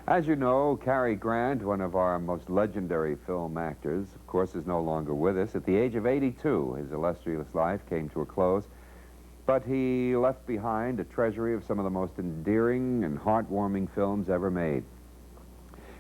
As you know, Cary Grant, one of our most legendary film actors, of course, is no longer with us. At the age of 82, his illustrious life came to a close, but he left behind a treasury of some of the most endearing and heartwarming films ever made.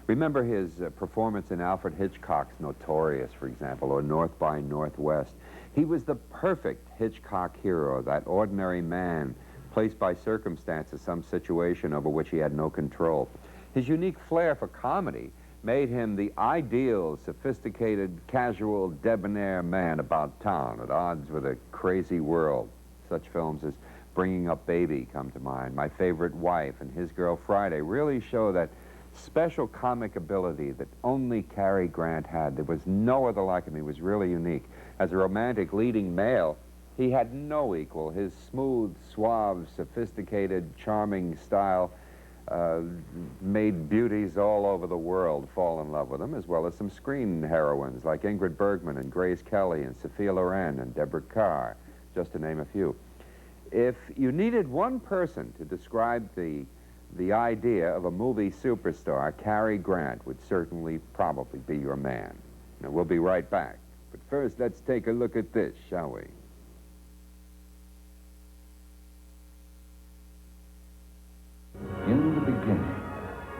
Remember his performance in Alfred Hitchcock's Notorious, for example, or North by Northwest. He was the perfect Hitchcock hero, that ordinary man placed by circumstances, some situation over which he had no control. His unique flair for comedy made him the ideal, sophisticated, casual, debonair man about town, at odds with a crazy world. Such films as Bringing Up Baby come to mind. My Favorite Wife and His Girl Friday really show that special comic ability that only Cary Grant had. There was no other like him. He was really unique. As a romantic leading male, he had no equal. His smooth, suave, sophisticated, charming style made beauties all over the world fall in love with him, as well as some screen heroines like Ingrid Bergman and Grace Kelly and Sophia Loren and Deborah Kerr, just to name a few. If you needed one person to describe the idea of a movie superstar, Cary Grant would certainly probably be your man. Now, we'll be right back. But first, let's take a look at this, shall we? In the beginning,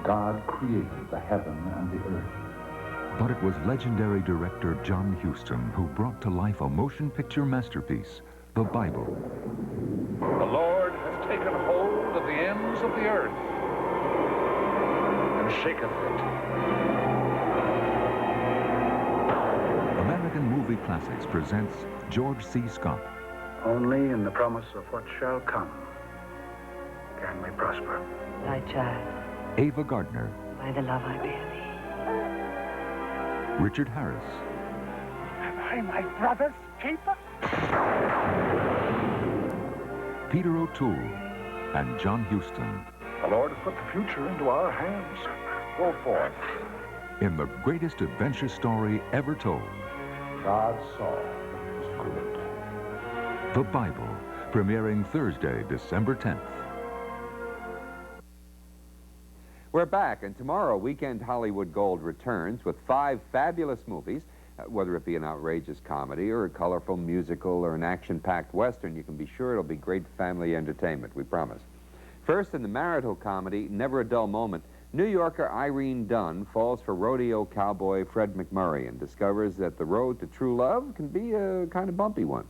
God created the heaven and the earth. But it was legendary director John Huston who brought to life a motion picture masterpiece, the Bible. The Lord hath taken hold of the ends of the earth and shaketh it. American Movie Classics presents George C. Scott. Only in the promise of what shall come can we prosper. Thy child, Ava Gardner. by the love I bear thee. Richard Harris. Am I my brother's keeper? Peter O'Toole. And John Huston. The Lord has put the future into our hands. Go forth. In the greatest adventure story ever told, God saw that it was good. The Bible, premiering Thursday, December 10th. We're back, and tomorrow, Weekend Hollywood Gold returns with 5 fabulous movies. Whether it be an outrageous comedy or a colorful musical or an action-packed Western, you can be sure it'll be great family entertainment, we promise. First, in the marital comedy, Never a Dull Moment, New Yorker Irene Dunn falls for rodeo cowboy Fred McMurray and discovers that the road to true love can be a kind of bumpy one.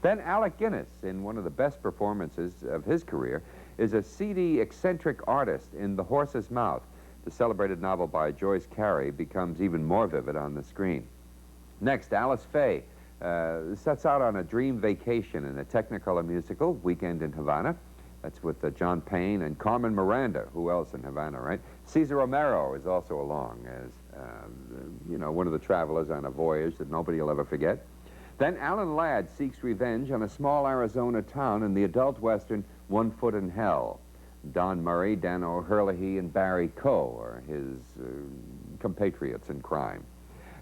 Then Alec Guinness, in one of the best performances of his career, is a seedy, eccentric artist in The Horse's Mouth. The celebrated novel by Joyce Carey becomes even more vivid on the screen. Next, Alice Faye sets out on a dream vacation in a Technicolor musical, Weekend in Havana. That's with John Payne and Carmen Miranda. Who else in Havana, right? Cesar Romero is also along as, you know, one of the travelers on a voyage that nobody will ever forget. Then Alan Ladd seeks revenge on a small Arizona town in the adult Western One Foot in Hell. Don Murray, Dan O'Herlihy, and Barry Coe are his compatriots in crime.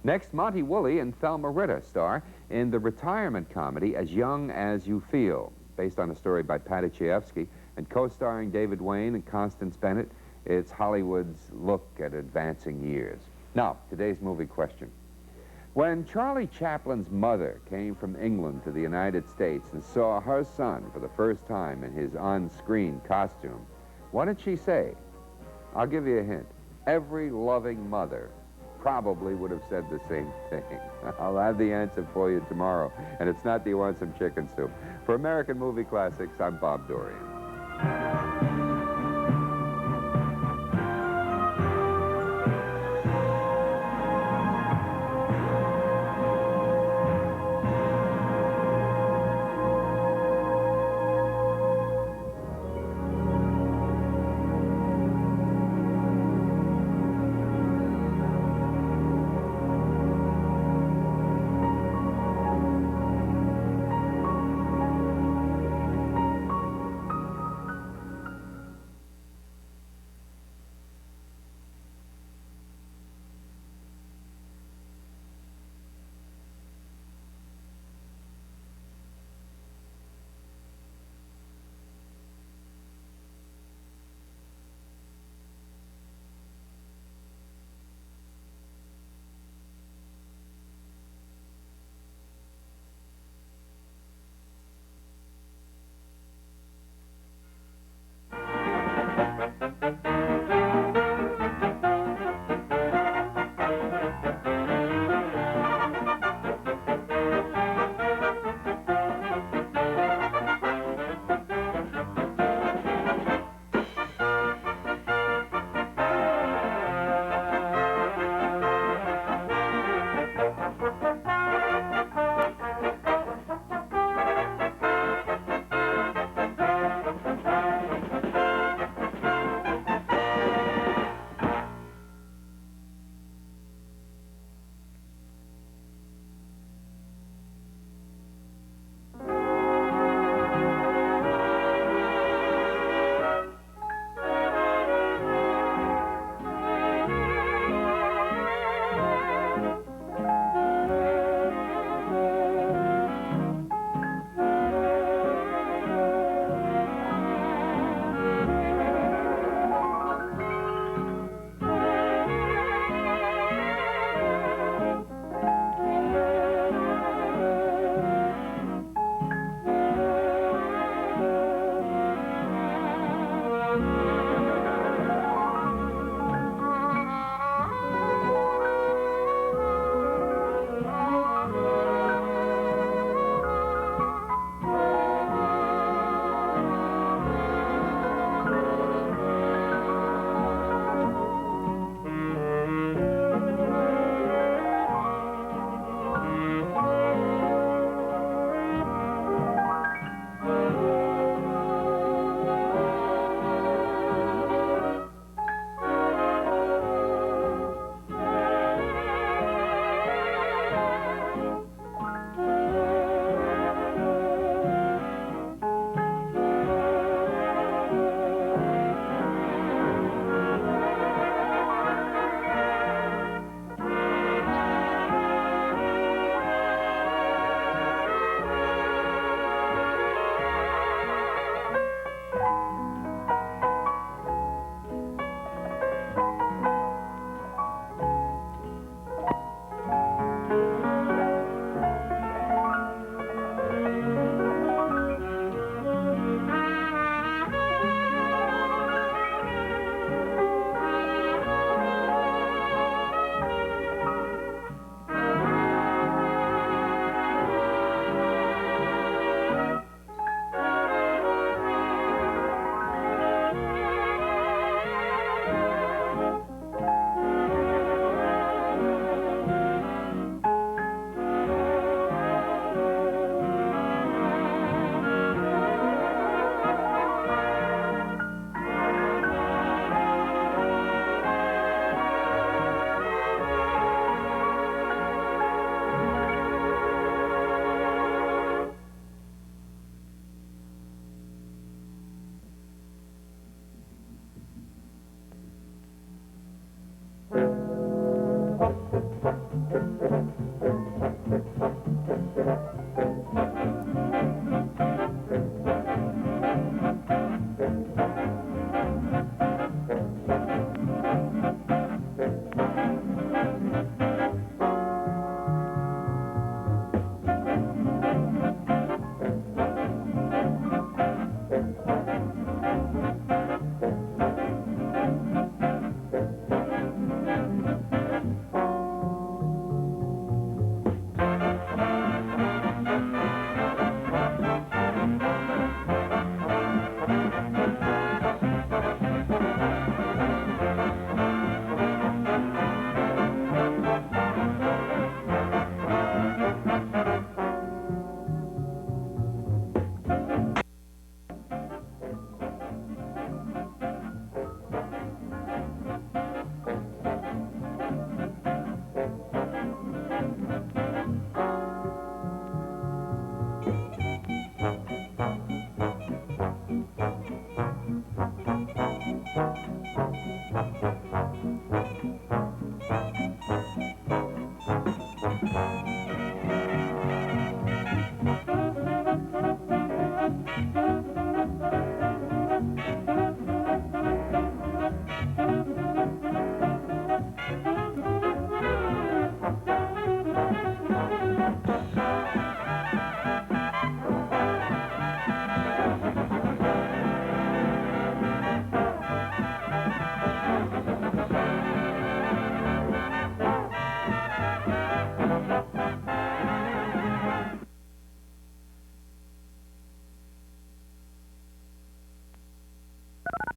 Next, Monty Woolley and Thelma Ritter star in the retirement comedy As Young as You Feel, based on a story by Patty Chayefsky, and co-starring David Wayne and Constance Bennett. It's Hollywood's look at advancing years. Now, today's movie question. When Charlie Chaplin's mother came from England to the United States and saw her son for the first time in his on-screen costume, what did she say? I'll give you a hint. Every loving mother probably would have said the same thing. I'll have the answer for you tomorrow, and it's not, do you want some chicken soup? For American Movie Classics, I'm Bob Dorian.